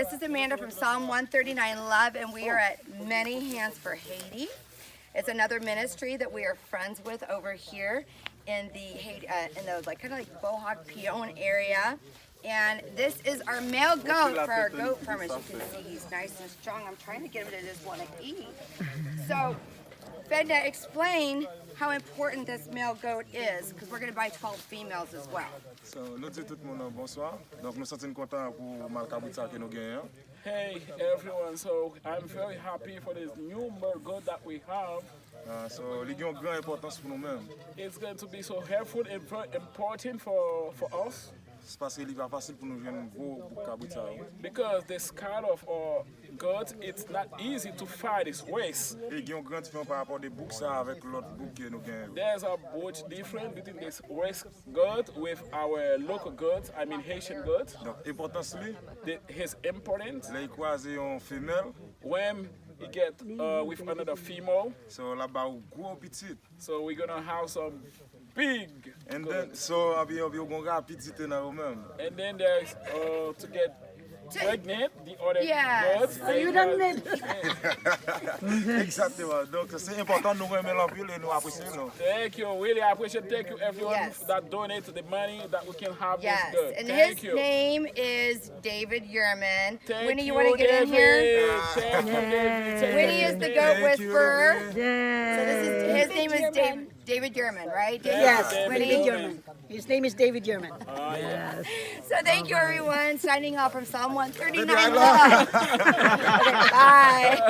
this is Amanda from Psalm 139 Love, and we are at Many Hands for Haiti. It's another ministry that we are friends with over here in the Haiti, in the kind of like Bohac Pion area. And this is our male goat for our goat farm. As you can see, he's nice and strong. I'm trying to get him to just want to eat. So, Fednet, explain how important this male goat is, because we're going to buy 12 females as well. So, nous disons tout le monde bonsoir. Donc, nous sommes contents pour Malkabouta que nous gagnons. Hey everyone, so I'm very happy for this new male goat that we have. So, il y a une grande importance pour nous-mêmes. It's going to be so helpful and very important for us. C'est parce qu'il n'est pas facile pour nous jouer un gros Kabouta. Because this kind of goat, it's not easy to fight its race. Et il y a une grande différence par rapport des boucs avec l'autre bouc que nous gagnons. There's a huge difference between this race goat with our local goat, I mean Haitian goat. Donc, l'importance, His importance. là, il croise une femelle. When he get with another female, So, là-bas, un gros petit. so we're gonna have some big And goat. then, so, il y a un grand petit dans nous-mêmes. And then there's to get pregnant, the other Yes. goats. You don't need. Exactement. Donc, c'est important de nous remettre l'empile et nous apprécier. Thank you, really appreciate. Thank you everyone Yes. that donate the money that we can have Yes, this goat. and Thank his you. name is David YURMAN. Thank Winnie, you want to get in David. here? Thank you, David. Thank Winnie you, is the David. goat Thank you, whisperer. Winnie. So this is his name is David YURMAN, right? David? Yes, David David YURMAN. YURMAN. His name is David YURMAN. Yes. So thank you everyone. Signing off from Psalm 139 Baby, I Love. Okay, bye.